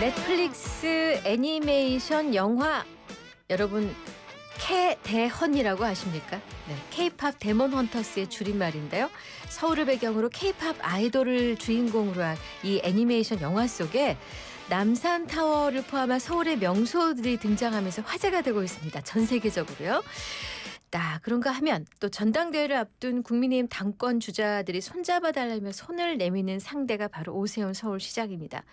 넷플릭스 애니메이션 영화 여러분 캐대헌이라고 아십니까? 네, K-팝 데몬 헌터스의 줄임말인데요. 서울을 배경으로 K-팝 아이돌을 주인공으로 한 이 애니메이션 영화 속에 남산타워를 포함한 서울의 명소들이 등장하면서 화제가 되고 있습니다. 전 세계적으로요. 그런가 하면 또 전당대회를 앞둔 국민의힘 당권 주자들이 손잡아달라며 손을 내미는 상대가 바로 오세훈 서울시장입니다.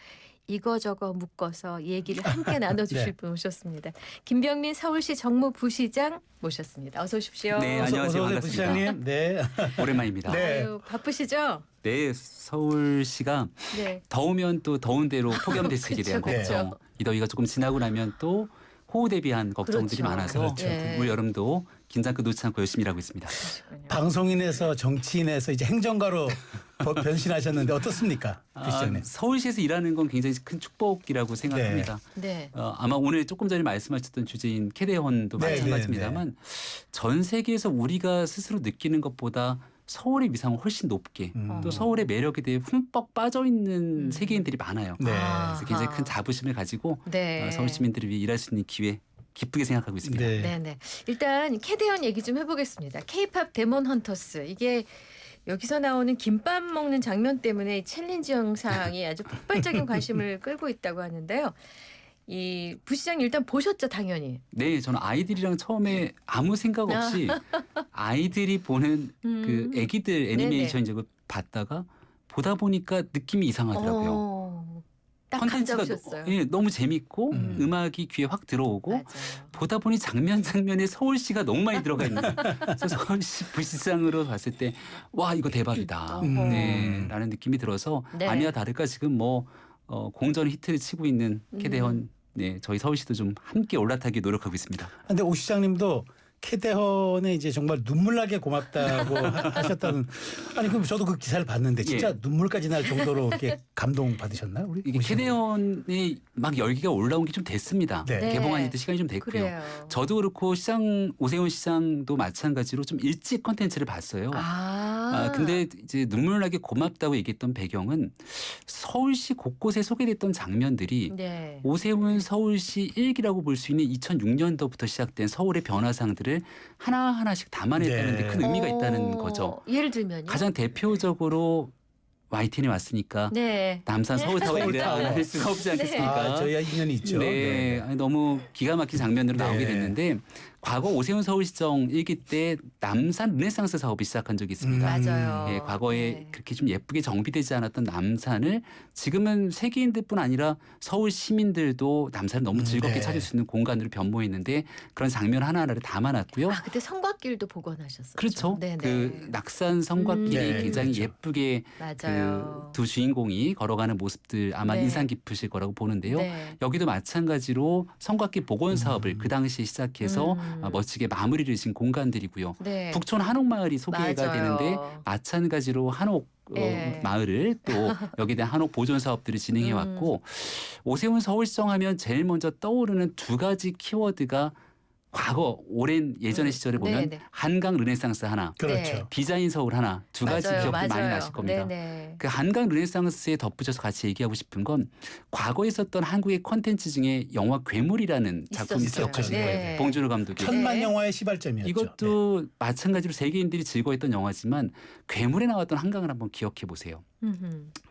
이거저거 묶어서 얘기를 함께 나눠주실 네. 분 오셨습니다. 김병민 서울시 정무부시장 모셨습니다. 어서 오십시오. 네, 안녕하세요. 반갑습니다. 부시장님. 네. 오랜만입니다. 네. 아유, 바쁘시죠? 네, 서울시가 네. 더우면 또 더운 대로 폭염 대책에 대한 그쵸, 걱정, 그쵸. 이 더위가 조금 지나고 나면 또 호우 대비한 걱정들이 그렇죠. 많아서 그렇죠. 네. 올 여름도 긴장도 놓지 않고 열심히 일하고 있습니다. 방송인에서 정치인에서 이제 행정가로 변신하셨는데 어떻습니까, 부시장님? 서울시에서 일하는 건 굉장히 큰 축복이라고 생각합니다. 네. 아마 오늘 조금 전에 말씀하셨던 주제인 캐대헌도 네, 마찬가지입니다만 전 세계에서 우리가 스스로 느끼는 것보다 서울의 위상은 훨씬 높게 또 서울의 매력에 대해 흠뻑 빠져있는 세계인들이 많아요. 네. 그래서 굉장히 큰 자부심을 가지고 네. 서울 시민들을 위해 일할 수 있는 기회 기쁘게 생각하고 있습니다. 네. 네네. 일단 캐대헌 얘기 좀 해보겠습니다. K-팝 데몬 헌터스 이게 여기서 나오는 김밥 먹는 장면 때문에 챌린지 영상이 아주 폭발적인 관심을 끌고 있다고 하는데요. 이 부시장 일단 보셨죠, 당연히. 네, 저는 아이들이랑 처음에 아무 생각 없이 아이들이 보는 그 애기들 애니메이션 이제 봤다가 보다 보니까 느낌이 이상하더라고요. 딱 감 컨텐츠가 잡으셨어요. 너무 재밌고 음악이 귀에 확 들어오고 맞아요. 보다 보니 장면에 서울시가 너무 많이 들어가 있는 거예요. 그래서 서울시 부시장으로 봤을 때 와 이거 대박이다. 네, 라는 느낌이 들어서 네. 아니야 다를까 지금 뭐 공전 히트를 치고 있는 캐대헌 네, 저희 서울시도 좀 함께 올라타기 노력하고 있습니다. 근데 오 시장님도 캐대헌에 이제 정말 눈물나게 고맙다고 하셨다는. 아니 그럼 저도 그 기사를 봤는데 진짜 눈물까지 날 정도로 이렇게 감동 받으셨나요, 우리? 이게 오 시장님? 캐대헌에 막 열기가 올라온 게 좀 됐습니다. 네. 개봉한 지 시간이 좀 됐고요. 그래요. 저도 그렇고 오세훈 시장도 마찬가지로 좀 일찍 컨텐츠를 봤어요. 근데 이제 눈물 나게 고맙다고 얘기했던 배경은 서울시 곳곳에 소개됐던 장면들이 네. 오세훈 서울시 일기라고 볼 수 있는 2006년도부터 시작된 서울의 변화상들을 하나하나씩 담아냈다는 데 큰 의미가 있다는 거죠. 예를 들면요. 가장 대표적으로 YTN에 왔으니까 네. 남산 서울타워 얘기를 서울타워. 안 할 수가 없지 않겠습니까? 저희가 인연이 있죠. 네, 아니, 너무 기가 막힌 장면으로 네. 나오게 됐는데 과거 오세훈 서울시장 일기 때 남산 르네상스 사업이 시작한 적이 있습니다. 맞아요. 예, 과거에 네. 그렇게 좀 예쁘게 정비되지 않았던 남산을 지금은 세계인들뿐 아니라 서울 시민들도 남산을 너무 즐겁게 네. 찾을 수 있는 공간으로 변모했는데 그런 장면 하나하나를 담아놨고요. 그때 성곽길도 복원하셨었죠. 그렇죠. 네네. 그 낙산 성곽길이 네, 굉장히 그렇죠. 예쁘게 맞아요. 그 두 주인공이 걸어가는 모습들 아마 네. 인상 깊으실 거라고 보는데요. 네. 여기도 마찬가지로 성곽길 복원 사업을 그 당시에 시작해서 멋지게 마무리를 지은 공간들이고요. 네. 북촌 한옥마을이 소개가 맞아요. 되는데 마찬가지로 한옥 예. 마을을 또 여기에 대한 한옥 보존 사업들을 진행해 왔고 오세훈 서울시장 하면 제일 먼저 떠오르는 두 가지 키워드가 과거 오랜 예전의 시절에 보면 네네. 한강 르네상스 하나, 그렇죠. 네. 디자인 서울 하나 두 가지 맞아요. 기억들 많이 맞아요. 나실 겁니다. 네네. 그 한강 르네상스에 덧붙여서 같이 얘기하고 싶은 건 과거에 있었던 한국의 콘텐츠 중에 영화 괴물이라는 작품이 있었어요. 있었거든요. 네. 봉준호 감독이. 천만 네. 영화의 시발점이었죠. 이것도 마찬가지로 세계인들이 즐거워했던 영화지만 괴물에 나왔던 한강을 한번 기억해 보세요.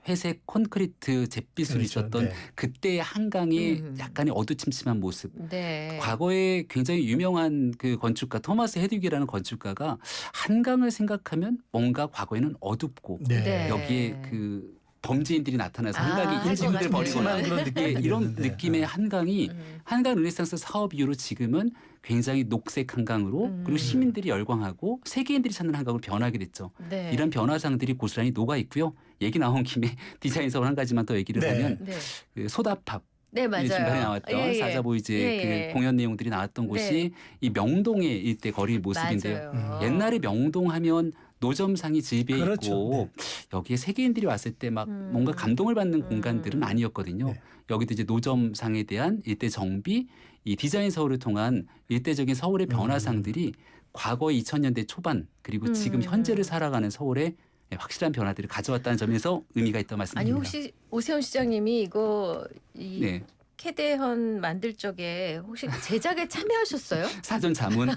회색 콘크리트 잿빛으로 그렇죠. 있었던 네. 그때의 한강의 약간의 어두침침한 모습. 네. 과거에 굉장히 유명한 그 건축가 토마스 헤드윅이라는 건축가가 한강을 생각하면 뭔가 과거에는 어둡고 네. 여기에 그 범죄인들이 나타나서 아, 한강에 인질극을 할 것 벌이거나 같아요. 그런 예, 느낌이 이런 있는데. 느낌의 한강이 한강 르네상스 사업 이후로 지금은 굉장히 녹색 한강으로 그리고 시민들이 열광하고 세계인들이 찾는 한강으로 변하게 됐죠. 네. 이런 변화상들이 고스란히 녹아 있고요. 얘기 나온 김에 디자인 서울 한 가지만 더 얘기를 네. 하면 네. 그 소다팝 네, 맞아요. 중간에 나왔던 예, 예. 사자보이즈의 예, 예. 그 공연 내용들이 나왔던 곳이 이 명동의 일대 거리 모습인데요. 맞아요. 옛날에 명동하면 노점상이 지배해 그렇죠. 있고 여기에 세계인들이 왔을 때 막 뭔가 감동을 받는 공간들은 아니었거든요. 네. 여기도 이제 노점상에 대한 일대 정비, 이 디자인 서울을 통한 일대적인 서울의 변화상들이 과거의 2000년대 초반 그리고 지금 현재를 살아가는 서울의 확실한 변화들을 가져왔다는 점에서 의미가 있다고 아니 말씀드립니다. 혹시 오세훈 시장님이 이거 이 네. 캐대헌 만들 적에 혹시 제작에 참여하셨어요? 사전 자문.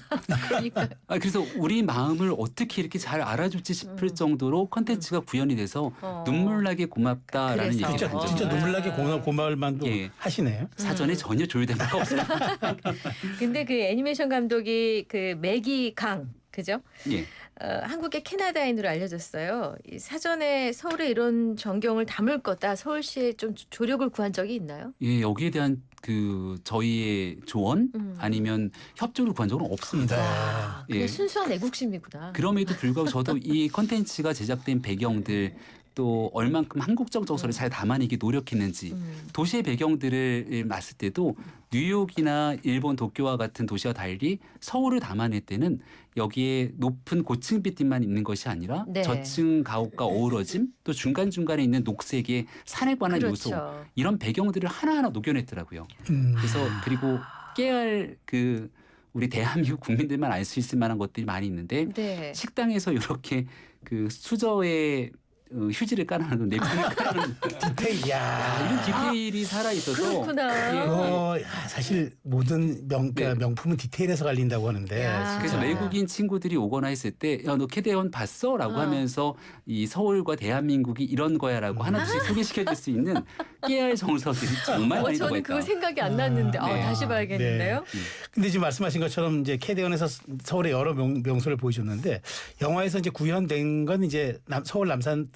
그러니까 그래서 우리 마음을 어떻게 이렇게 잘 알아줄지 싶을 정도로 컨텐츠가 구현이 돼서 눈물나게 고맙다라는 그래서. 얘기를 진짜 한 적이 진짜 있습니다. 눈물나게 고마울 만도 예. 하시네요. 사전에 전혀 조율된 바가 없어요. 근데 그 애니메이션 감독이 그 매기 강 그죠? 예. 한국의 캐나다인으로 알려졌어요. 이 사전에 서울에 이런 전경을 담을 거다. 서울시에 좀 조력을 구한 적이 있나요? 예, 여기에 대한 그 저희의 조언 아니면 협조를 구한 적은 없습니다. 아, 그냥 예. 순수한 애국심이구나. 그럼에도 불구하고 저도 이 컨텐츠가 제작된 배경들 또 얼만큼 한국적 정서를 잘 담아내기 노력했는지 도시의 배경들을 봤을 때도 뉴욕이나 일본 도쿄와 같은 도시와 달리 서울을 담아낼 때는 여기에 높은 고층 빌딩만 있는 것이 아니라 네. 저층 가옥과 어우러짐 또 중간중간에 있는 녹색의 산에 관한 요소 그렇죠. 이런 배경들을 하나하나 녹여냈더라고요. 음. 그래서 그리고 깨알 그 우리 대한민국 국민들만 알 수 있을 만한 것들이 많이 있는데 네. 식당에서 이렇게 그 수저에 휴지를 깔아놓는 냅킨을 깔아놓는 디테일, 야. 이런 디테일이 살아 있어서 그렇구나. 그거 사실 모든 네. 명품은 디테일에서 갈린다고 하는데. 야. 그래서 진짜. 외국인 친구들이 오거나 했을 때 야 너 캐대헌 봤어? 라고 어. 하면서 이 서울과 대한민국이 이런 거야라고 하나둘씩 소개시켜줄 수 있는 깨알 정서들이 정말 많이 들어가 저는 있다. 그거 생각이 안 났는데 네. 다시 봐야겠는데요. 근데 지금 말씀하신 것처럼 이제 캐대헌에서 서울의 여러 명소를 보여줬는데 영화에서 이제 구현된 건 이제 서울 남산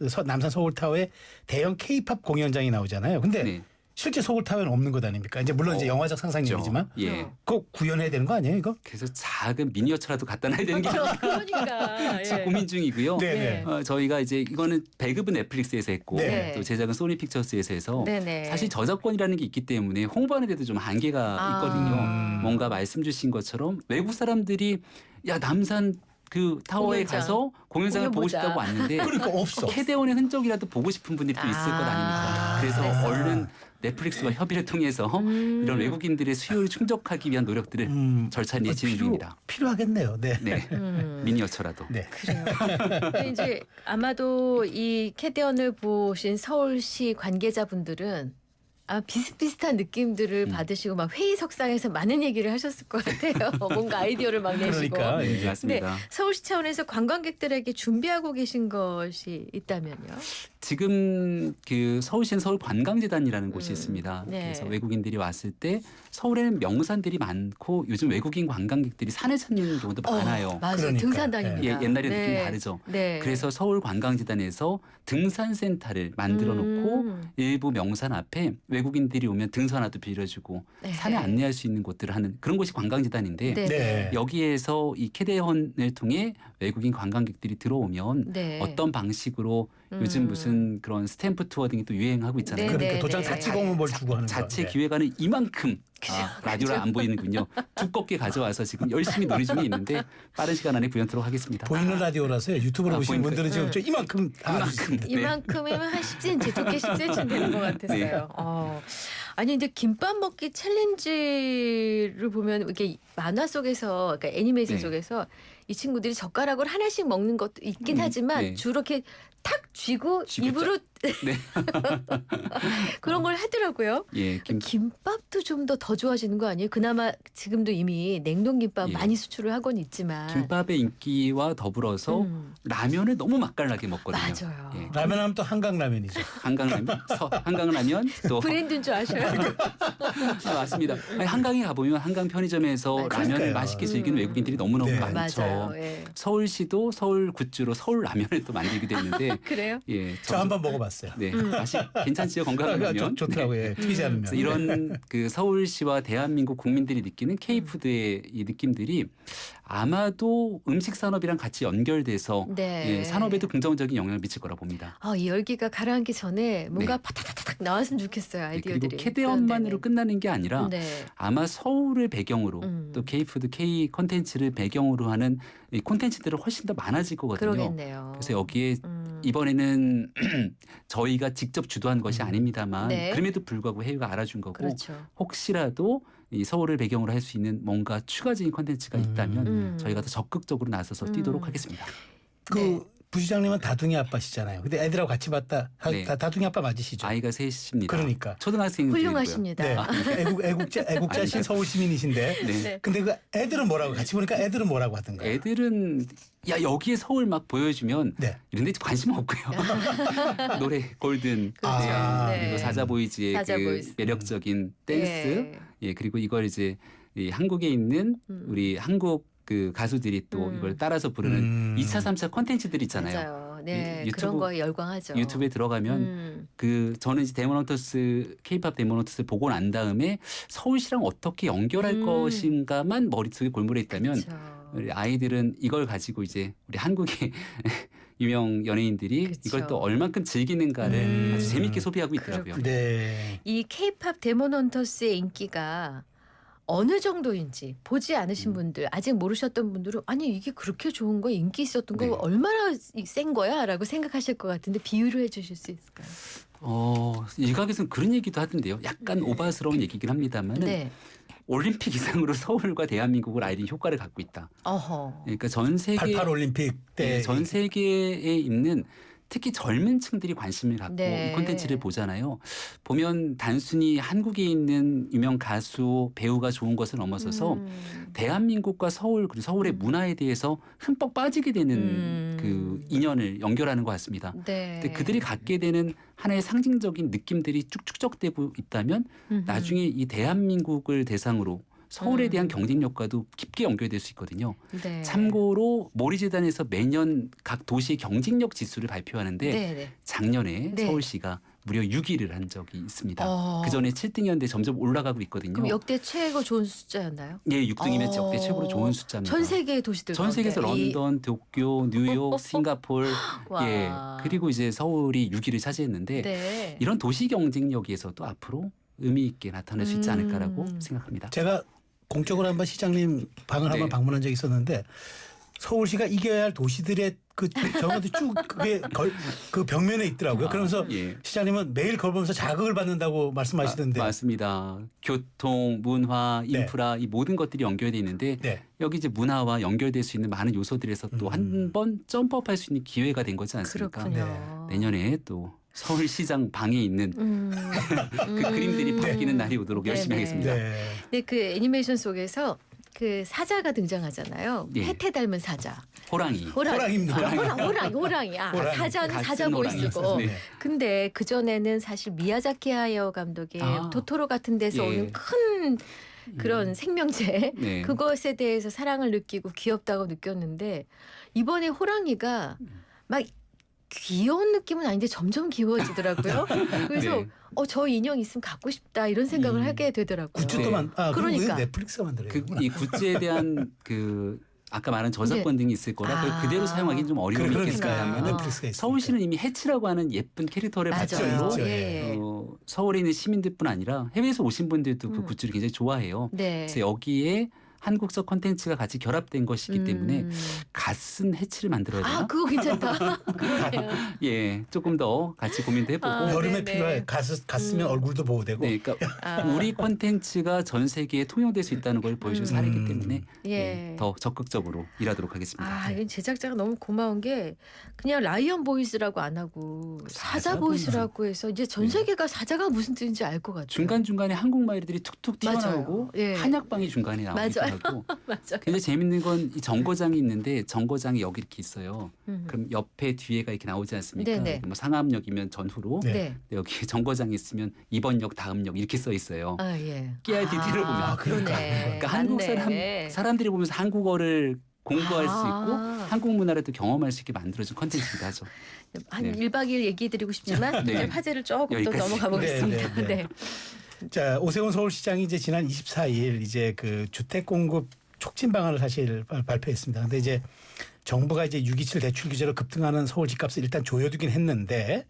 서울타워에 대형 K-팝 공연장이 나오잖아요. 근데 네. 실제 서울타워는 없는 것 아닙니까? 이제 물론 이제 영화적 상상력이지만 예. 꼭 구현해야 되는 거 아니에요, 이거? 그래서 작은 미니어처라도 갖다 놔야 되는 게 그러니까. 지금 고민 중이고요. 네. 저희가 이제 이거는 배급은 넷플릭스에서 했고 네. 또 제작은 소니 픽처스에서 해서 네네. 사실 저작권이라는 게 있기 때문에 홍보하는 데도 좀 한계가 아. 있거든요. 뭔가 말씀 주신 것처럼 외국 사람들이 야 남산 그 타워에 공연장. 가서 공연장을 공연 보고 보자. 싶다고 왔는데 그러니까 없어. 캐대원의 흔적이라도 보고 싶은 분들이 또 있을 것 아닙니까? 그래서 그래서. 얼른 넷플릭스와 협의를 통해서 이런 외국인들의 수요를 충족하기 위한 노력들을 절차를 진행 중입니다. 필요하겠네요. 네. 네. 미니어처라도. 네. 그래요. 근데 이제 아마도 이 캐대언을 보신 서울시 관계자분들은 비슷비슷한 느낌들을 받으시고 막 회의석상에서 많은 얘기를 하셨을 것 같아요. 뭔가 아이디어를 막 내시고. 그러니까. 네, 근데 맞습니다. 서울시 차원에서 관광객들에게 준비하고 계신 것이 있다면요? 지금 그 서울시는 서울관광재단이라는 곳이 있습니다. 네. 그래서 외국인들이 왔을 때 서울에는 명산들이 많고 요즘 외국인 관광객들이 산을 찾는 경우도 많아요. 맞아요. 그러니까. 등산 다닙니다. 예, 옛날에 느낌이 다르죠. 네. 그래서 서울관광재단에서 등산센터를 만들어 놓고 일부 명산 앞에 외국인들이 오면 등산화도 빌려주고 네. 산에 안내할 수 있는 곳들을 하는 그런 곳이 관광재단인데 네. 네. 여기에서 이 캐대헌을 통해 외국인 관광객들이 들어오면 네. 어떤 방식으로 요즘 무슨 그런 스탬프 투어 등이 또 유행하고 있잖아요. 네, 그러니까 네, 도장 네. 다 찍어오면 뭘 주고 하는 거야. 자체 네. 기획안을 이만큼 라디오를 안 보이는군요. 두껍게 가져와서 지금 열심히 논의 중에 있는데 빠른 시간 안에 구현토록 하겠습니다. 보이는 라디오라서요. 유튜브로 보시는 보이는 분들은 지금 저 이만큼 이만큼. 네. 이만큼이면 한 10cm, 두께 10cm 되는 것 같았어요. 네. 아니 근데 김밥 먹기 챌린지를 보면 이렇게 만화 속에서, 그러니까 애니메이션 네. 속에서 이 친구들이 젓가락으로 하나씩 먹는 것도 있긴 하지만 네. 주로 이렇게 탁 쥐고 쥐고 입으로 네. 그런 걸 하더라고요. 예, 김밥도 좀 더 좋아지는 거 아니에요? 그나마 지금도 이미 냉동김밥 예. 많이 수출을 하고는 있지만. 김밥의 인기와 더불어서 라면을 너무 맛깔나게 먹거든요. 맞아요. 예. 라면 하면 또 한강라면이죠. 한강라면 또 브랜드인 줄 아셔요? 맞습니다. 아니, 한강에 가보면 한강 편의점에서 아, 라면을 그러니까요. 맛있게 즐기는 외국인들이 너무너무 네. 많죠. 맞아요. 예. 서울시도 서울 굿즈로 서울 라면을 또 만들기도 했는데 그래요? 예, 저 한번 먹어봤어요. 네, 맛이 괜찮지요, 건강한 라면. 좋더라고요. 네. 예, 튀지 않으면. 그래서 이런 그 서울시와 대한민국 국민들이 느끼는 K푸드의 이 느낌들이 아마도 음식 산업이랑 같이 연결돼서 네. 예, 산업에도 긍정적인 영향을 미칠 거라 봅니다. 이 열기가 가라앉기 전에 뭔가 네. 파타타닥 나왔으면 좋겠어요. 네, 아이디어들이. 그리고 캐대헌만으로 끝나는 게 아니라 네. 아마 서울을 배경으로 또 K푸드, K 콘텐츠를 배경으로 하는 이 콘텐츠들은 훨씬 더 많아질 거거든요. 그러겠네요. 그래서 여기에 이번에는 저희가 직접 주도한 것이 아닙니다만 네. 그럼에도 불구하고 해외가 알아준 거고 그렇죠. 혹시라도 이 서울을 배경으로 할 수 있는 뭔가 추가적인 콘텐츠가 있다면 음. 저희가 더 적극적으로 나서서 뛰도록 하겠습니다. 그 네. 부시장님은 다둥이 아빠시잖아요. 근데 애들하고 같이 봤다. 네. 다둥이 아빠 맞으시죠? 아이가 셋입니다. 그러니까. 초등학생들이고요. 훌륭하십니다. 네. 애국자신 서울 시민이신데. 네. 근데 그 애들은 뭐라고 같이 보니까 애들은 뭐라고 하던가요? 애들은 야 여기에 서울 막 보여주면 네. 이런 데 관심 없고요. 노래 골든 그렇죠. 네. 그리고 사자보이즈의 사자보이즈. 그 매력적인 댄스 예. 예 그리고 이걸 이제 이 한국에 있는 우리 한국 그 가수들이 또 음. 이걸 따라서 부르는 2차, 3차 콘텐츠들 있잖아요. 맞아요. 네, 유튜브- 그런 거에 열광하죠. 유튜브에 들어가면 그 저는 이제 데몬헌터스 K-팝 데몬헌터스를 보고 난 다음에 서울시랑 어떻게 연결할 것인가만 머릿속에 골몰해 있다면 그렇죠. 우리 아이들은 이걸 가지고 이제 우리 한국의 유명 연예인들이 그쵸. 이걸 또 얼만큼 즐기는가를 아주 재밌게 소비하고 있더라고요. 그렇군요. 네. 이 K-팝 데몬헌터스의 인기가 어느 정도인지 보지 않으신 분들 아직 모르셨던 분들은 아니 이게 그렇게 좋은 거 인기 있었던 거 네. 얼마나 센 거야라고 생각하실 것 같은데 비유를 해주실 수 있을까요? 일각에서는 그런 얘기도 하던데요. 약간 오바스러운 얘기긴 합니다만 네. 올림픽 이상으로 서울과 대한민국을 알리는 효과를 갖고 있다. 어허. 그러니까 전 세계 88 올림픽 때 네, 전 세계에 있는 특히 젊은 층들이 관심을 갖고 네. 이 콘텐츠를 보잖아요. 보면 단순히 한국에 있는 유명 가수, 배우가 좋은 것을 넘어서서 대한민국과 서울 그리고 서울의 문화에 대해서 흠뻑 빠지게 되는 그 인연을 연결하는 것 같습니다. 네. 근데 그들이 갖게 되는 하나의 상징적인 느낌들이 쭉 축적되고 있다면 나중에 이 대한민국을 대상으로 서울에 대한 경쟁력과도 깊게 연결될 수 있거든요. 네. 참고로 모리재단에서 매년 각 도시의 경쟁력 지수를 발표하는데 네, 네. 작년에 네. 서울시가 무려 6위를 한 적이 있습니다. 어. 그 전에 7등이었는데 점점 올라가고 있거든요. 그럼 역대 최고 좋은 숫자였나요? 예, 6등이면 어. 역대 최고로 좋은 숫자입니다. 전 세계 도시들 전 세계에서 가운데 이- 런던, 도쿄, 뉴욕, 싱가폴, 와. 예, 그리고 이제 서울이 6위를 차지했는데 네. 이런 도시 경쟁력에서도 앞으로 의미 있게 나타날 수 있지 않을까라고 생각합니다. 제가 공적으로 한번 시장님 방을 한번 네. 방문한 적이 있었는데 서울시가 이겨야 할 도시들의 그 정어도 쭉 그게 그 벽면에 있더라고요. 그러면서 예. 시장님은 매일 걸 보면서 자극을 받는다고 말씀하시던데. 맞습니다. 교통, 문화, 네. 인프라 이 모든 것들이 연결돼 있는데 네. 여기 이제 문화와 연결될 수 있는 많은 요소들에서 또 한 번 점프업할 수 있는 기회가 된 거지 않습니까? 그렇군요. 내년에 또 서울시장 방에 있는 그 그림들이 바뀌는 날이 오도록 열심히 네네. 하겠습니다. 네. 네, 그 애니메이션 속에서 그 사자가 등장하잖아요. 예. 혜태 닮은 사자. 호랑이. 호랑이입니까? 호랑이. 아, 호랑이. 사자는 같은 사자 보이 호랑이. 쓰고. 네. 근데 그 전에는 사실 미야자키 하야오 감독의 아. 토토로 같은 데서 예. 오는 큰 그런 생명체 네. 그것에 대해서 사랑을 느끼고 귀엽다고 느꼈는데 이번에 호랑이가 막 귀여운 느낌은 아닌데 점점 귀여워지더라고요. 그래서 네. 저 인형 있으면 갖고 싶다 이런 생각을 하게 되더라고요. 굿즈도 네. 그러니까 그러니까. 넷플릭스가 만들어요. 이 굿즈에 대한 그 아까 말한 저작권 등이 있을 거라 그걸 그대로 사용하기는 좀 어려움이 그러니까 있겠습니다만 넷플릭스가 있으니까. 서울시는 이미 해치라고 하는 예쁜 캐릭터를 맞아요. 바탕으로 있죠. 예. 서울에 있는 시민들뿐 아니라 해외에서 오신 분들도 그 굿즈를 굉장히 좋아해요. 네. 그래서 여기에 한국적 콘텐츠가 같이 결합된 것이기 때문에 갓쓴 해치를 만들어야 되나? 아 그거 괜찮다. 그러네요. 예, 조금 더 같이 고민도 해보고. 아, 여름에 네네. 필요해. 갔으면 얼굴도 보호되고. 네, 그러니까 아. 우리 콘텐츠가 전 세계에 통용될 수 있다는 걸 보여준 사례이기 때문에 예. 더 적극적으로 일하도록 하겠습니다. 아, 이 제작자가 너무 고마운 게 그냥 라이언 보이스라고 안 하고 사자 보이스라고 해서 이제 전 세계가 사자가 무슨 뜻인지 알 것 같아요. 중간중간에 한국말들이 툭툭 튀어나오고 맞아요. 예. 한약방이 중간에 나오기도 맞아요. 하고 맞아. 굉장히 재밌는 건 이 정거장이 있는데 정거장이 여기 이렇게 있어요. 그럼 옆에 뒤에가 이렇게 나오지 않습니까? 네네. 뭐 상암역이면 전후로 네. 네. 여기 정거장이 있으면 이번 역 다음 역 이렇게 써 있어요. 아 예. 깨알 디테일을 보면. 아, 그러네. 그러니까 한국 맞네. 사람들이 보면서 한국어를 공부할 수 아. 있고 한국 문화를 또 경험할 수 있게 만들어준 컨텐츠이기도 하죠. 한 네. 1박 2일 얘기 드리고 싶지만 네. 이제 화제를 조금 더 여기까지. 넘어가 보겠습니다. 네, 네, 네. 네. 자, 오세훈 서울시장이 이제 지난 24일 이제 그 주택 공급 촉진 방안을 사실 발표했습니다. 근데 이제 정부가 이제 627 대출 규제로 급등하는 서울 집값을 일단 조여두긴 했는데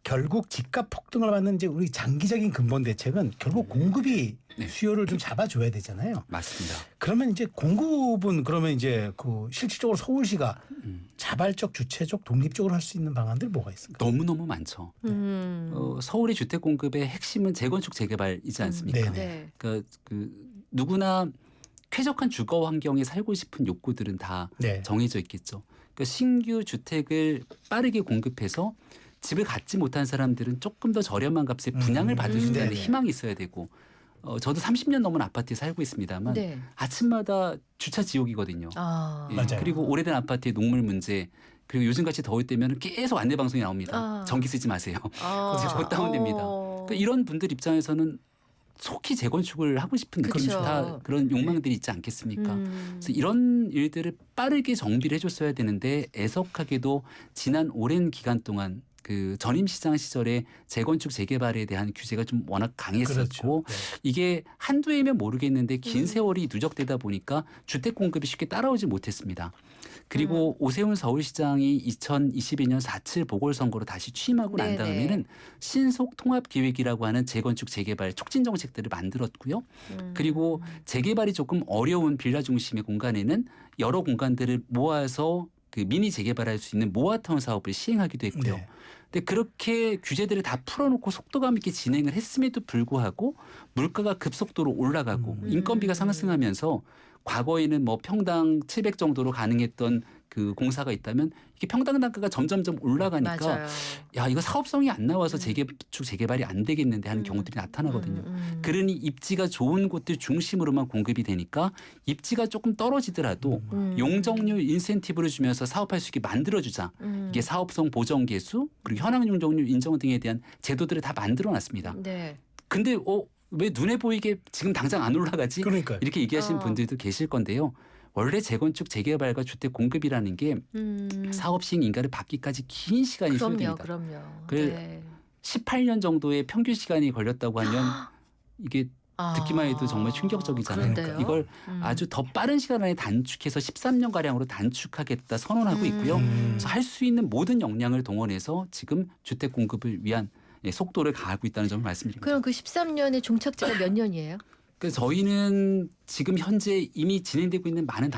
결국 집값 폭등을 받는 이제 우리 장기적인 근본 대책은 결국 공급이 네. 수요를 좀 잡아줘야 되잖아요. 맞습니다. 그러면 이제 공급은 그러면 이제 그 실질적으로 서울시가 자발적, 주체적, 독립적으로 할 수 있는 방안들 뭐가 있습니까? 너무너무 많죠. 서울의 주택 공급의 핵심은 재건축 재개발이지 않습니까? 네네. 네. 그 누구나 쾌적한 주거 환경에 살고 싶은 욕구들은 다 네. 정해져 있겠죠. 그러니까 신규 주택을 빠르게 공급해서 집을 갖지 못한 사람들은 조금 더 저렴한 값에 분양을 받을 수 있다는 네네. 희망이 있어야 되고 저도 30년 넘은 아파트에 살고 있습니다만 네. 아침마다 주차 지옥이거든요. 아. 예, 맞아요. 그리고 오래된 아파트의 녹물 문제 그리고 요즘같이 더울 때면 계속 안내 방송이 나옵니다. 아. 전기 쓰지 마세요. 아. 곧 다운됩니다. 어. 그러니까 이런 분들 입장에서는 속히 재건축을 하고 싶은 그쵸. 다 그런 욕망들이 있지 않겠습니까? 음. 그래서 이런 일들을 빠르게 정비를 해줬어야 되는데 애석하게도 지난 오랜 기간 동안 그 전임시장 시절에 재건축 재개발에 대한 규제가 좀 워낙 강했었고 그렇죠. 네. 이게 한두 해면 모르겠는데 긴 음. 세월이 누적되다 보니까 주택 공급이 쉽게 따라오지 못했습니다. 그리고 오세훈 서울시장이 2022년 4.7 보궐선거로 다시 취임하고 난 네네. 다음에는 신속 통합 계획이라고 하는 재건축 재개발 촉진 정책들을 만들었고요. 그리고 재개발이 조금 어려운 빌라 중심의 공간에는 여러 공간들을 모아서 그 미니 재개발할 수 있는 모아타운 사업을 시행하기도 했고요. 네. 근데 그렇게 규제들을 다 풀어놓고 속도감 있게 진행을 했음에도 불구하고 물가가 급속도로 올라가고 인건비가 상승하면서 과거에는 뭐 평당 700 정도로 가능했던 그 공사가 있다면 이게 평당 단가가 점점점 올라가니까 맞아요. 야 이거 사업성이 안 나와서 재건축 재개발이 안 되겠는데 하는 경우들이 나타나거든요. 그러니 입지가 좋은 곳들 중심으로만 공급이 되니까 입지가 조금 떨어지더라도 용적률 인센티브를 주면서 사업할 수 있게 만들어주자. 이게 사업성 보정 개수 그리고 현황 용적률 인정 등에 대한 제도들을 다 만들어놨습니다. 네. 근데 왜 눈에 보이게 지금 당장 안 올라가지? 그러니까요. 이렇게 얘기하시는 분들도 계실 건데요. 원래 재건축 재개발과 주택 공급이라는 게 사업 시행 인가를 받기까지 긴 시간이 그럼요, 소요됩니다. 그럼요. 그 네. 18년 정도의 평균 시간이 걸렸다고 하면 이게 듣기만 해도 정말 충격적이잖아요. 그런데요? 이걸 아주 더 빠른 시간 안에 단축해서 13년 가량으로 단축하겠다 선언하고 있고요. 그래서 할 수 있는 모든 역량을 동원해서 지금 주택 공급을 위한 속도를 가하고 있다는 점을 말씀드립니다. 그럼 그 13년의 종착지가 몇 년이에요? 그래서 저희는 지금 현재 이미 진행되고 있는 많은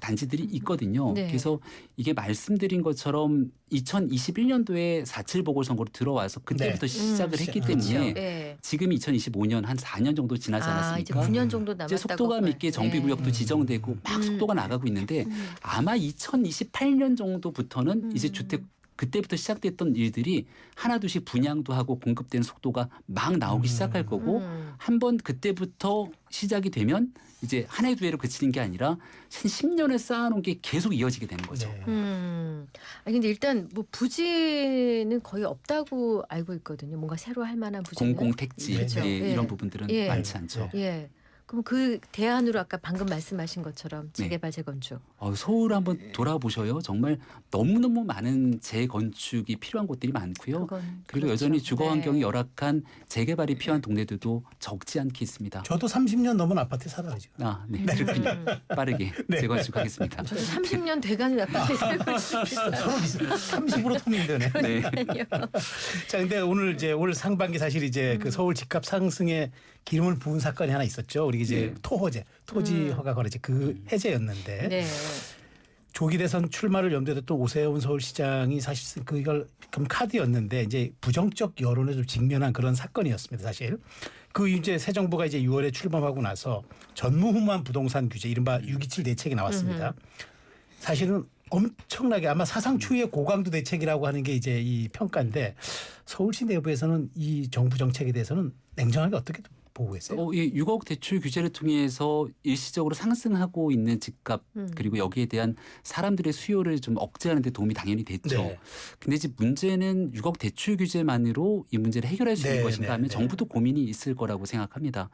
단지들이 있거든요. 네. 그래서 이게 말씀드린 것처럼 2021년도에 4.7 보궐선거로 들어와서 그때부터 네. 시작을 했기 그렇죠. 때문에 네. 지금이 2025년 한 4년 정도 지나지 아, 이제 않았습니까? 9년 정도 남았다고. 이제 속도감 있게 정비구역도 지정되고 막 속도가 나가고 있는데 아마 2028년 정도부터는 이제 주택 그때부터 시작됐던 일들이 하나둘씩 분양도 하고 공급되는 속도가 막 나오기 시작할 거고 한번 그때부터 시작이 되면 이제 한 해 두 해로 그치는 게 아니라 한 10년을 쌓아놓은 게 계속 이어지게 되는 거죠. 네. 아니 근데 일단 뭐 부지는 거의 없다고 알고 있거든요. 뭔가 새로 할 만한 부지는. 공공 택지 그렇죠. 예, 예. 이런 부분들은 예. 많지 않죠. 예. 그럼 그 대안으로 아까 방금 말씀하신 것처럼 네. 재개발 재건축. 서울 한번 돌아보셔요. 정말 너무너무 많은 재건축이 필요한 곳들이 많고요. 그건 그리고 그렇죠. 여전히 주거 환경이 네. 열악한 재개발이 필요한 동네들도 적지 않게 있습니다. 저도 30년 넘은 아파트에 살아요 지금. 네. 그렇군요. 빠르게 네. 재건축하겠습니다. 저도 30년 돼가는 아파트에 살고 있습니다. 서로 30으로 통일되네. 네. 자, 근데 오늘 올 상반기 사실 이제 그 서울 집값 상승에 기름을 부은 사건이 하나 있었죠. 우리 이제 토호제, 토지 허가 거래제 그 해제였는데 네. 조기 대선 출마를 염두에 뒀던 오세훈 서울시장이 사실 그걸 카드였는데 이제 부정적 여론에 좀 직면한 그런 사건이었습니다. 사실 그 이제 새 정부가 이제 6월에 출범하고 나서 전무후무한 부동산 규제, 이른바 627 대책이 나왔습니다. 사실은 엄청나게 아마 사상 초유의 고강도 대책이라고 하는 게 이제 이 평가인데 서울시 내부에서는 이 정부 정책에 대해서는 냉정하게 어떻게 보고 계세요? 6억 대출 규제를 통해서 일시적으로 상승하고 있는 집값 그리고 여기에 대한 사람들의 수요를 좀 억제하는 데 도움이 당연히 됐죠. 네. 근데 이제 문제는 6억 대출 규제만으로 이 문제를 해결할 수 있는 네, 것인가 하면 네. 정부도 고민이 있을 거라고 생각합니다.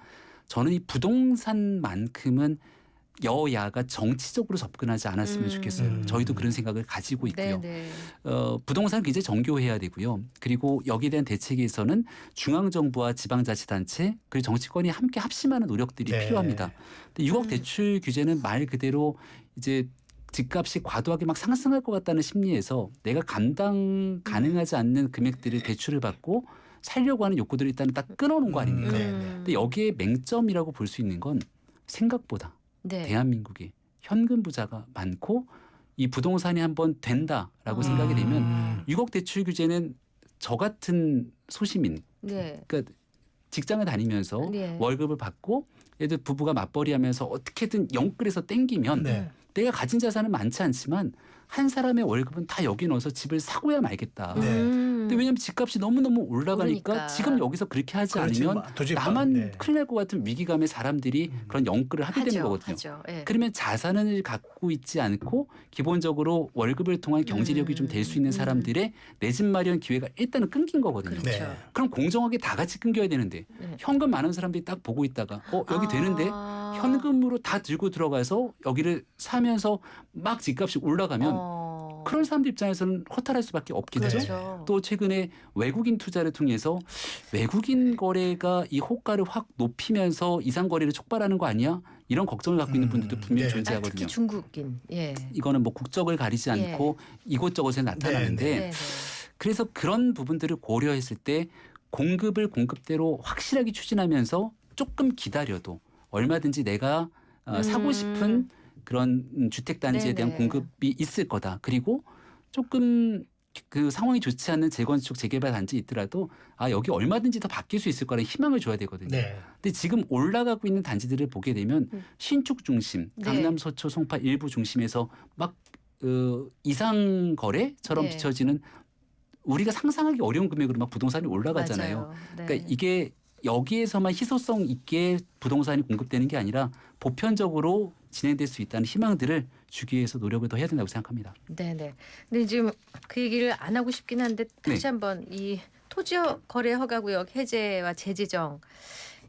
저는 이 부동산만큼은 여야가 정치적으로 접근하지 않았으면 좋겠어요. 저희도 그런 생각을 가지고 있고요. 네. 부동산 굉장히 정교해야 되고요. 그리고 여기에 대한 대책에서는 중앙정부와 지방자치단체 그리고 정치권이 함께 합심하는 노력들이 네. 필요합니다. 근데 6억 대출 규제는 말 그대로 이제 집값이 과도하게 막 상승할 것 같다는 심리에서 내가 감당 가능하지 않는 금액들을 대출을 받고 살려고 하는 욕구들을 일단 딱 끊어놓은 거 아닙니까? 근데 여기에 맹점이라고 볼 수 있는 건 생각보다 네. 대한민국이 현금 부자가 많고 이 부동산이 한번 된다라고 생각이 되면 6억 대출 규제는 저 같은 소시민 네. 그러니까 직장을 다니면서 네. 월급을 받고 얘들 부부가 맞벌이하면서 어떻게든 영끌해서 땡기면 네. 내가 가진 자산은 많지 않지만 한 사람의 월급은 다 여기 넣어서 집을 사고야 말겠다. 네. 근데 왜냐하면 집값이 너무너무 올라가니까 오르니까. 지금 여기서 그렇게 하지 그렇지, 않으면 도저히 나만 네. 큰일 날 것 같은 위기감에 사람들이 그런 영끌을 하게 되는 거거든요. 하죠. 예. 그러면 자산을 갖고 있지 않고 기본적으로 월급을 통한 경제력이 좀 될 수 있는 사람들의 내 집 마련 기회가 일단은 끊긴 거거든요. 그렇죠. 네. 그럼 공정하게 다 같이 끊겨야 되는데 네. 현금 많은 사람들이 딱 보고 있다가 여기 되는데 현금으로 다 들고 들어가서 여기를 사면서 막 집값이 올라가면 그런 사람들 입장에서는 허탈할 수밖에 없겠죠. 그렇죠. 또 최근에 외국인 투자를 통해서 외국인 거래가 이 호가를 확 높이면서 이상 거래를 촉발하는 거 아니야? 이런 걱정을 갖고 있는 분들도 분명히 네. 존재하거든요. 특히 중국인. 예. 이거는 뭐 국적을 가리지 않고 이곳저곳에 나타나는데 네, 네. 그래서 그런 부분들을 고려했을 때 공급을 공급대로 확실하게 추진하면서 조금 기다려도 얼마든지 내가 사고 싶은 그런 주택 단지에 대한 네네. 공급이 있을 거다. 그리고 조금 그 상황이 좋지 않는 재건축 재개발 단지 있더라도 여기 얼마든지 더 바뀔 수 있을 거라는 희망을 줘야 되거든요. 네. 근데 지금 올라가고 있는 단지들을 보게 되면 신축 중심, 네. 강남, 서초, 송파 일부 중심에서 막 이상 거래처럼 네. 비춰지는 우리가 상상하기 어려운 금액으로 막 부동산이 올라가잖아요. 맞아요. 네. 그러니까 이게 여기에서만 희소성 있게 부동산이 공급되는 게 아니라 보편적으로 진행될 수 있다는 희망들을 주기 위해서 노력을 더 해야 된다고 생각합니다. 네네. 근데 지금 그 얘기를 안 하고 싶긴 한데 다시 네. 한번 이 토지 거래 허가구역 해제와 재지정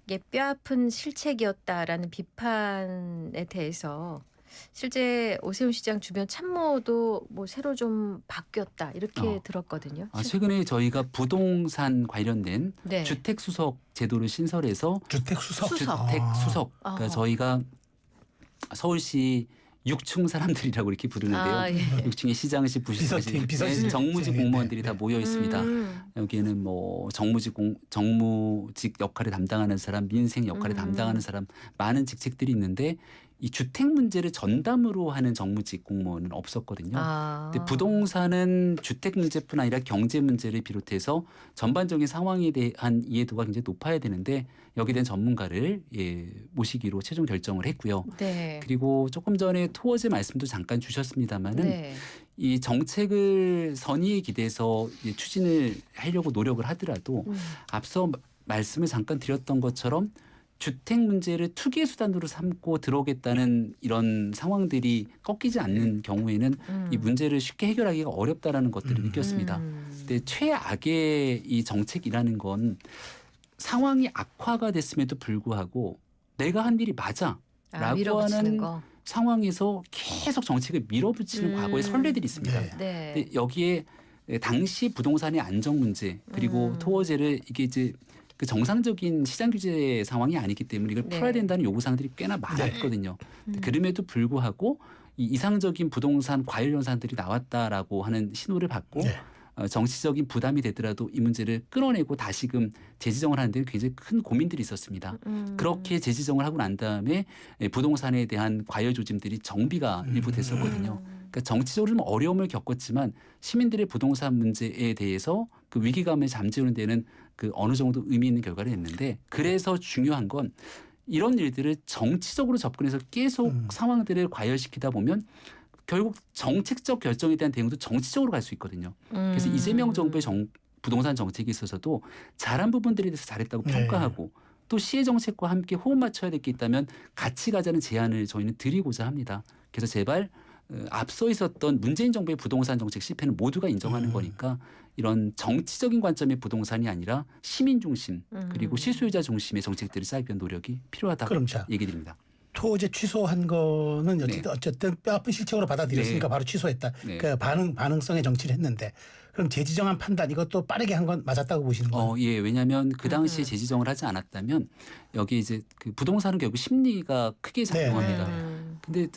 이게 뼈아픈 실책이었다라는 비판에 대해서 실제 오세훈 시장 주변 참모도 뭐 새로 좀 바뀌었다 이렇게 들었거든요. 최근에 저희가 부동산 관련된 네. 주택 수석 제도를 신설해서 주택 수석. 주택 수석. 그러니까 저희가 서울시 6층 사람들이라고 이렇게 부르는데요. 예. 6층에 시장시, 부시장시, 비서실 정무직 네, 공무원들이 네, 다 모여 있습니다. 여기에는 뭐 정무직 역할을 담당하는 사람, 민생 역할을 담당하는 사람 많은 직책들이 있는데 이 주택 문제를 전담으로 하는 정무직 공무원은 없었거든요. 근데 부동산은 주택 문제뿐 아니라 경제 문제를 비롯해서 전반적인 상황에 대한 이해도가 굉장히 높아야 되는데 여기에 대한 전문가를 모시기로 최종 결정을 했고요. 네. 그리고 조금 전에 토어제 말씀도 잠깐 주셨습니다마는 네. 이 정책을 선의에 기대서 추진을 하려고 노력을 하더라도 앞서 말씀을 잠깐 드렸던 것처럼 주택 문제를 투기 수단으로 삼고 들어오겠다는 이런 상황들이 꺾이지 않는 경우에는 이 문제를 쉽게 해결하기가 어렵다라는 것들을 느꼈습니다. 근데 최악의 이 정책이라는 건 상황이 악화가 됐음에도 불구하고 내가 한 일이 맞아라고 밀어붙이는 하는 거. 상황에서 계속 정책을 밀어붙이는 과거의 선례들이 있습니다. 네. 네. 근데 여기에 당시 부동산의 안정 문제 그리고 토어제를 이게 이제 그 정상적인 시장 규제 상황이 아니기 때문에 이걸 네. 풀어야 된다는 요구 사항들이 꽤나 많았거든요. 그럼에도 불구하고 이 이상적인 부동산 과열 현상들이 나왔다라고 하는 신호를 받고 네. 정치적인 부담이 되더라도 이 문제를 끌어내고 다시금 재지정을 하는 데 굉장히 큰 고민들이 있었습니다. 그렇게 재지정을 하고 난 다음에 부동산에 대한 과열 조짐들이 정비가 일부 됐었거든요. 그러니까 정치적으로 좀 어려움을 겪었지만 시민들의 부동산 문제에 대해서 그 위기감을 잠재우는 데는 그 어느 정도 의미 있는 결과를 냈는데 그래서 중요한 건 이런 일들을 정치적으로 접근해서 계속 상황들을 과열시키다 보면 결국 정책적 결정에 대한 대응도 정치적으로 갈 수 있거든요. 그래서 이재명 정부의 부동산 정책에 있어서도 잘한 부분들에 대해서 잘했다고 평가하고 또 시의 정책과 함께 호흡 맞춰야 될 게 있다면 같이 가자는 제안을 저희는 드리고자 합니다. 그래서 제발 앞서 있었던 문재인 정부의 부동산 정책 실패는 모두가 인정하는 거니까 이런 정치적인 관점의 부동산이 아니라 시민 중심 그리고 실소유자 중심의 정책들을 짜기 위한 노력이 필요하다고 그럼 자, 얘기 드립니다. 토제 취소한 거는 어쨌든 뼈아픈 실책으로 받아들였으니까 바로 취소했다. 네. 그러니까 반응성의 정치를 했는데 그럼 재지정한 판단 이것도 빠르게 한 건 맞았다고 보시는 거예요? 예. 왜냐하면 그 당시에 재지정을 하지 않았다면 여기 이제 그 부동산은 결국 심리가 크게 작용합니다. 근데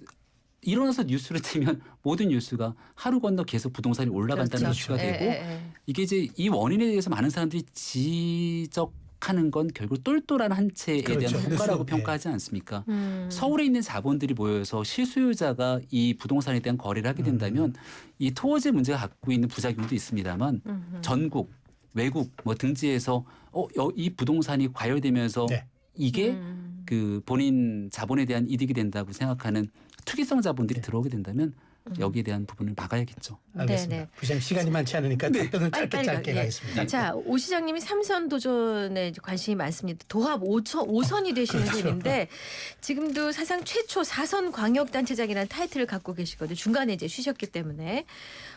일어나서 뉴스를 틀면 모든 뉴스가 하루 건너 계속 부동산이 올라간다는 그렇죠. 이슈가 되고 이게 이제 이 원인에 대해서 많은 사람들이 지적하는 건 결국 똘똘한 한 채에 그렇죠. 대한 효과라고 네. 평가하지 않습니까? 서울에 있는 자본들이 모여서 실소유자가 이 부동산에 대한 거래를 하게 된다면 이 토어제 문제가 갖고 있는 부작용도 있습니다만 전국, 외국 뭐 등지에서 이 부동산이 과열되면서 이게 그 본인 자본에 대한 이득이 된다고 생각하는 투기성 자본들이 들어오게 된다면 여기에 대한 부분을 막아야겠죠. 알겠습니다. 네네. 부장님 시간이 많지 않으니까 답변은 짧게 예. 가겠습니다. 자, 오 시장님이 3선 도전에 관심이 많습니다. 도합 5선이 되시는 분인데 지금도 사상 최초 4선 광역단체장이라는 타이틀을 갖고 계시거든요. 중간에 이제 쉬셨기 때문에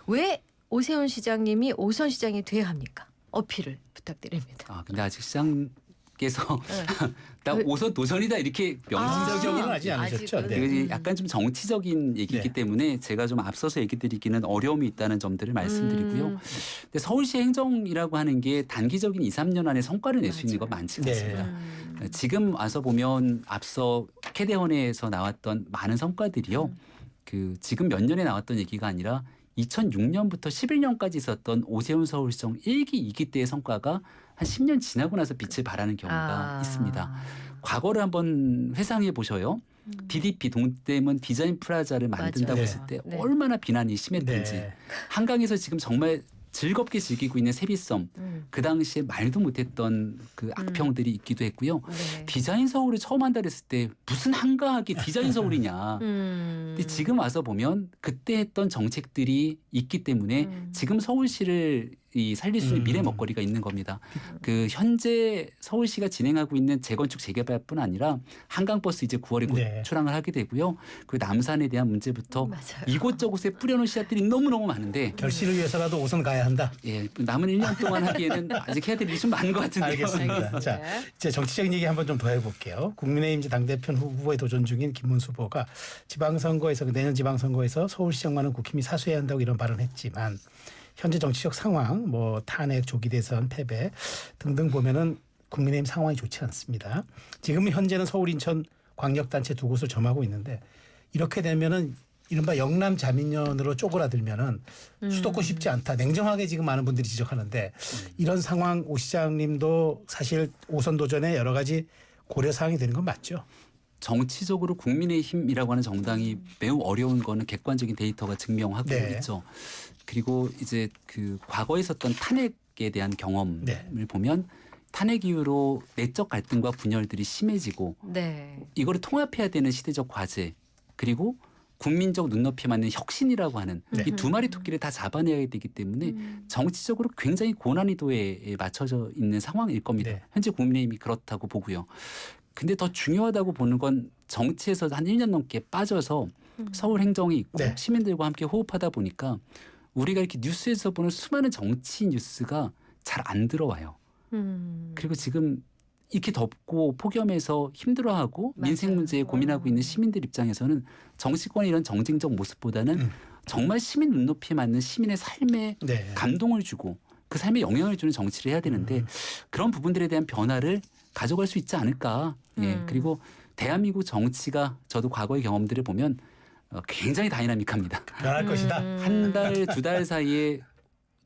왜 오세훈 시장님이 5선 시장이 돼야 합니까? 어필을 부탁드립니다. 아 근데 아직 시장께서 네. 나 5선 도전이다 이렇게 명시적인 은 하지 않으셨죠? 아직은. 네. 되게 약간 좀 정치적인 얘기이기 네. 때문에 제가 좀 앞서서 얘기 드리기는 어려움이 있다는 점들을 말씀드리고요. 근데 서울시 행정이라고 하는 게 단기적인 2, 3년 안에 성과를 낼 수 있는 건 많지가 네. 않습니다. 지금 와서 보면 앞서 캐대원에서 나왔던 많은 성과들이요. 그 지금 몇 년에 나왔던 얘기가 아니라 2006년부터 11년까지 있었던 오세훈 서울시장 1기, 2기 때의 성과가 한 10년 지나고 나서 빛을 발하는 경우가 있습니다. 과거를 한번 회상해 보셔요. DDP 동대문 디자인 프라자를 만든다고 맞아요. 했을 때 네. 얼마나 비난이 심했던지 네. 한강에서 지금 정말 즐겁게 즐기고 있는 세비섬 그 당시에 말도 못했던 그 악평들이 있기도 했고요. 네. 디자인 서울을 처음 한다 그랬을 때 무슨 한가하게 디자인 서울이냐. 근데 지금 와서 보면 그때 했던 정책들이 있기 때문에 지금 서울시를 이 살릴 수 있는 미래 먹거리가 있는 겁니다. 그 현재 서울시가 진행하고 있는 재건축 재개발뿐 아니라 한강버스 이제 9월에 곧 네. 출항을 하게 되고요. 그 남산에 대한 문제부터 맞아요. 이곳저곳에 뿌려놓은 씨앗들이 너무너무 많은데 결실을 위해서라도 5선 가야 한다. 예, 남은 1년 동안 하기에는 아직 해야 될 일이 좀 많은 것 같은데요. 알겠습니다. 자, 이제 정치적인 얘기 한번 좀 더 해볼게요. 국민의힘 이제 당대표 후보에 도전 중인 김문수 후보가 지방선거에서 내년 지방선거에서 서울시장만은 국힘이 사수해야 한다고 이런 발언했지만 현재 정치적 상황, 뭐 탄핵, 조기 대선, 패배 등등 보면은 국민의힘 상황이 좋지 않습니다. 지금 현재는 서울, 인천 광역단체 두 곳을 점하고 있는데 이렇게 되면은 이른바 영남 자민련으로 쪼그라들면은 수도권 쉽지 않다. 냉정하게 지금 많은 분들이 지적하는데 이런 상황 오 시장님도 사실 5선 도전에 여러 가지 고려 사항이 되는 건 맞죠? 정치적으로 국민의힘이라고 하는 정당이 매우 어려운 거는 객관적인 데이터가 증명하고 네. 있죠. 그리고 이제 그 과거에 있었던 탄핵에 대한 경험을 네. 보면 탄핵 이후로 내적 갈등과 분열들이 심해지고 네. 이거를 통합해야 되는 시대적 과제 그리고 국민적 눈높이에 맞는 혁신이라고 하는 네. 이 두 마리 토끼를 다 잡아내야 되기 때문에 정치적으로 굉장히 고난이도에 맞춰져 있는 상황일 겁니다. 네. 현재 국민의힘이 그렇다고 보고요. 근데 더 중요하다고 보는 건 정치에서 한 1년 넘게 빠져서 서울 행정이 있고 네. 시민들과 함께 호흡하다 보니까 우리가 이렇게 뉴스에서 보는 수많은 정치 뉴스가 잘 안 들어와요. 그리고 지금 이렇게 덥고 폭염해서 힘들어하고 맞아요. 민생 문제에 고민하고 있는 시민들 입장에서는 정치권의 이런 정쟁적 모습보다는 정말 시민 눈높이에 맞는 시민의 삶에 네. 감동을 주고 그 삶에 영향을 주는 정치를 해야 되는데 그런 부분들에 대한 변화를 가져갈 수 있지 않을까. 예. 그리고 대한민국 정치가 저도 과거의 경험들을 보면 굉장히 다이나믹합니다. 변할 것이다. 한 달, 두 달 사이에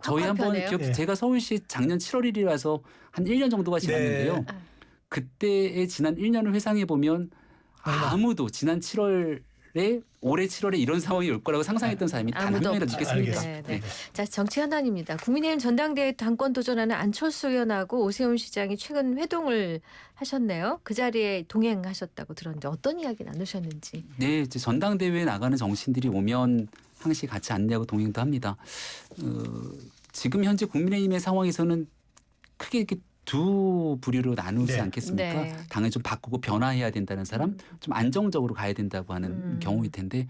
저희 확 한번 변해요? 기억 네. 제가 서울시 작년 7월 1일이라서 한 1년 정도가 지났는데요. 네. 그때의 지난 1년을 회상해 보면 아무도 지난 7월에 올해 7월에 이런 상황이 올 거라고 상상했던 사람이 단 한 아무도 명이라도 없죠. 있겠습니까? 네, 네. 네. 자, 정치 현안입니다. 국민의힘 전당대회 당권 도전하는 안철수 의원하고 오세훈 시장이 최근 회동을 하셨네요. 그 자리에 동행하셨다고 들었는데 어떤 이야기 나누셨는지. 네, 이제 전당대회에 나가는 정치인들이 오면 항시 같이 안내하고 동행도 합니다. 지금 현재 국민의힘의 상황에서는 크게 이렇게 두 부류로 나누지 네. 않겠습니까? 네. 당을 좀 바꾸고 변화해야 된다는 사람, 좀 안정적으로 가야 된다고 하는 경우일 텐데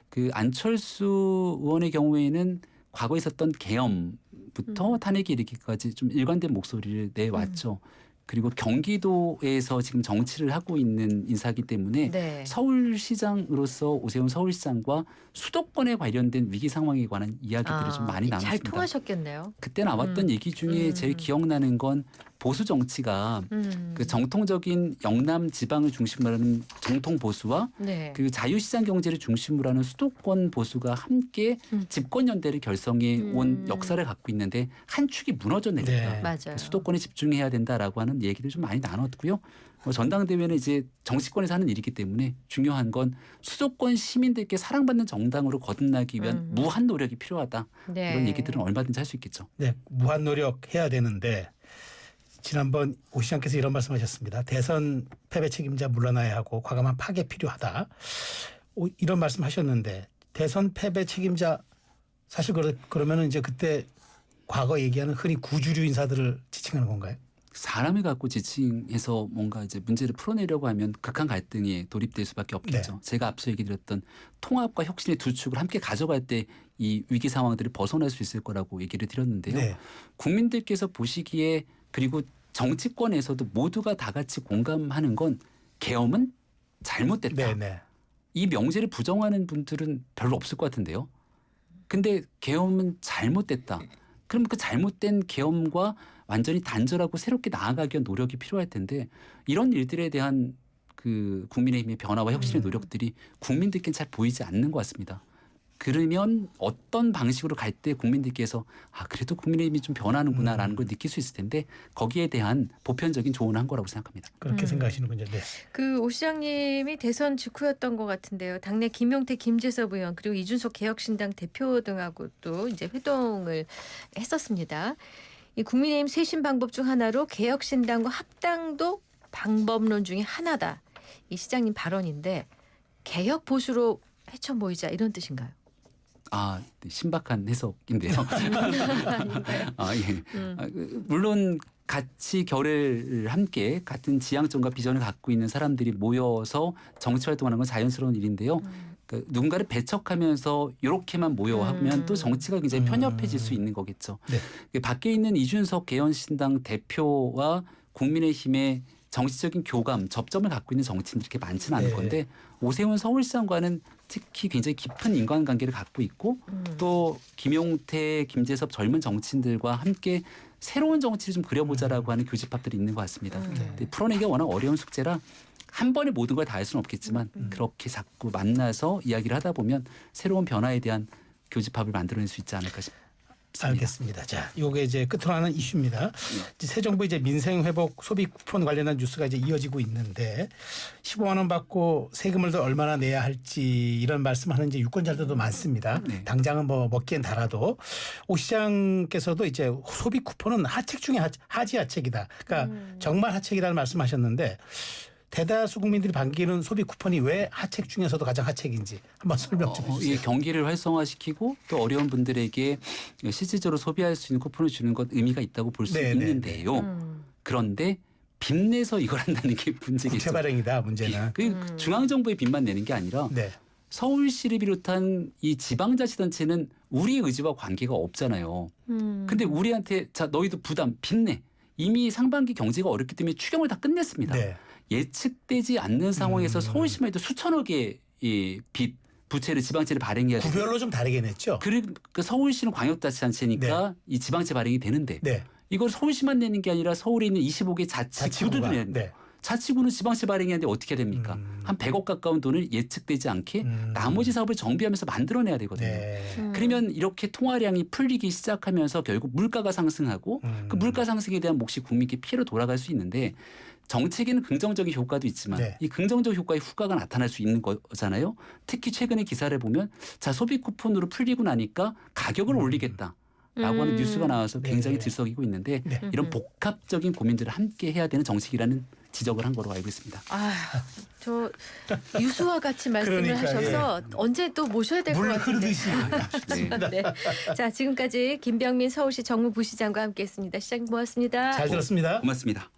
그 안철수 의원의 경우에는 과거에 있었던 계엄부터 탄핵에 이르기까지 좀 일관된 목소리를 내왔죠. 그리고 경기도에서 지금 정치를 하고 있는 인사이기 때문에 네. 서울시장으로서 오세훈 서울시장과 수도권에 관련된 위기 상황에 관한 이야기들을 좀 많이 잘 나눴습니다. 통하셨겠네요. 그때 나왔던 얘기 중에 제일 기억나는 건 보수 정치가 그 정통적인 영남 지방을 중심으로 하는 정통 보수와 네. 그 자유시장 경제를 중심으로 하는 수도권 보수가 함께 집권 연대를 결성해 온 역사를 갖고 있는데 한 축이 무너져 내렸다. 네. 맞아요. 수도권에 집중해야 된다라고 하는 얘기를 좀 많이 나눴고요. 전당대회는 이제 정치권에서 하는 일이기 때문에 중요한 건 수도권 시민들께 사랑받는 정당으로 거듭나기 위한 무한 노력이 필요하다. 네. 이런 얘기들은 얼마든지 할 수 있겠죠. 네, 무한 노력해야 되는데 지난번 오 시장께서 이런 말씀하셨습니다. 대선 패배 책임자 물러나야 하고 과감한 파괴 필요하다. 이런 말씀하셨는데 대선 패배 책임자 사실 그러면은 이제 그때 과거 얘기하는 흔히 구주류 인사들을 지칭하는 건가요? 사람을 갖고 지칭해서 뭔가 이제 문제를 풀어내려고 하면 극한 갈등에 돌입될 수밖에 없겠죠. 네. 제가 앞서 얘기 드렸던 통합과 혁신의 두 축을 함께 가져갈 때 이 위기 상황들을 벗어날 수 있을 거라고 얘기를 드렸는데요. 네. 국민들께서 보시기에 그리고 정치권에서도 모두가 다 같이 공감하는 건 계엄은 잘못됐다. 네, 네. 이 명제를 부정하는 분들은 별로 없을 것 같은데요. 근데 계엄은 잘못됐다. 그럼 그 잘못된 계엄과 완전히 단절하고 새롭게 나아가기 위한 노력이 필요할 텐데 이런 일들에 대한 그 국민의힘의 변화와 혁신의 노력들이 국민들께는 잘 보이지 않는 것 같습니다. 그러면 어떤 방식으로 갈 때 국민들께서 아 그래도 국민의힘이 좀 변하는구나라는 걸 느낄 수 있을 텐데 거기에 대한 보편적인 조언을 한 거라고 생각합니다. 그렇게 생각하시는군요. 네. 그 오 시장님이 대선 직후였던 것 같은데요. 당내 김용태, 김재섭 의원 그리고 이준석 개혁신당 대표 등하고 또 이제 회동을 했었습니다. 이 국민의힘 쇄신 방법 중 하나로 개혁신당과 합당도 방법론 중에 하나다. 이 시장님 발언인데 개혁 보수로 헤쳐 모이자 이런 뜻인가요? 아, 네, 신박한 해석인데요. 아, 예. 물론 같이 결을 함께 같은 지향점과 비전을 갖고 있는 사람들이 모여서 정치 활동하는 건 자연스러운 일인데요. 그 누군가를 배척하면서 이렇게만 모여하면 또 정치가 굉장히 편협해질 수 있는 거겠죠. 네. 그 밖에 있는 이준석 개헌신당 대표와 국민의힘의 정치적인 교감, 접점을 갖고 있는 정치인들이 그렇게 많지는 않을 네. 건데 오세훈 서울시장과는 특히 굉장히 깊은 인간관계를 갖고 있고 또 김용태, 김재섭 젊은 정치인들과 함께 새로운 정치를 좀 그려보자라고 하는 교집합들이 있는 것 같습니다. 근데 풀어내기가 워낙 어려운 숙제라 한 번에 모든 걸 다 할 수는 없겠지만 그렇게 자꾸 만나서 이야기를 하다 보면 새로운 변화에 대한 교집합을 만들어낼 수 있지 않을까 싶습니다. 알겠습니다. 자, 요게 이제 끝으로 하는 이슈입니다. 이제 새 정부 이제 민생 회복 소비 쿠폰 관련한 뉴스가 이제 이어지고 있는데 15만 원 받고 세금을 더 얼마나 내야 할지 이런 말씀하는 이제 유권자들도 많습니다. 네. 당장은 뭐 먹기엔 달아도 오 시장께서도 이제 소비 쿠폰은 하책 중에 하지 하책이다. 그러니까 정말 하책이라는 말씀하셨는데 대다수 국민들이 반기는 소비 쿠폰이 왜 하책 중에서도 가장 하책인지 한번 설명 좀 해주세요. 이 경기를 활성화시키고 또 어려운 분들에게 실질적으로 소비할 수 있는 쿠폰을 주는 것 의미가 있다고 볼 수 네, 있는데요. 그런데 빚내서 이걸 한다는 게 문제겠죠. 국채 발행이다 문제는. 그 중앙정부의 빚만 내는 게 아니라 네. 서울시를 비롯한 이 지방자치단체는 우리의 의지와 관계가 없잖아요. 근데 우리한테 자 너희도 부담 빚내. 이미 상반기 경제가 어렵기 때문에 추경을 다 끝냈습니다. 네. 예측되지 않는 상황에서 서울시만 해도 수천억의 이 빚 부채를 지방채를 발행해야 돼요. 구별로 좀 다르게 냈죠. 그 서울시는 광역자치단체니까 이 지방채 발행이 되는데 네. 이걸 서울시만 내는 게 아니라 서울에 있는 25개 자치구도 자치구가. 내는 네. 자치구는 지방채 발행해야 하는데 어떻게 됩니까? 한 100억 가까운 돈을 예측되지 않게 나머지 사업을 정비하면서 만들어내야 되거든요. 네. 그러면 이렇게 통화량이 풀리기 시작하면서 결국 물가가 상승하고 그 물가 상승에 대한 몫이 국민께 피해로 돌아갈 수 있는데 정책에는 긍정적인 효과도 있지만 네. 이 긍정적 효과의 후과가 나타날 수 있는 거잖아요. 특히 최근에 기사를 보면 자 소비 쿠폰으로 풀리고 나니까 가격을 올리겠다. 라고 하는 뉴스가 나와서 굉장히 네. 들썩이고 있는데 네. 이런 복합적인 고민들을 함께 해야 되는 정책이라는 지적을 한 거로 알고 있습니다. 아, 저 유수와 같이 말씀을 그러니까, 하셔서 언제 또 모셔야 될 것 물 같은데. 흐르듯이. 네. 네. 자, 지금까지 김병민 서울시 정무부시장과 함께했습니다. 시장님 고맙습니다. 잘 들었습니다. 고맙습니다.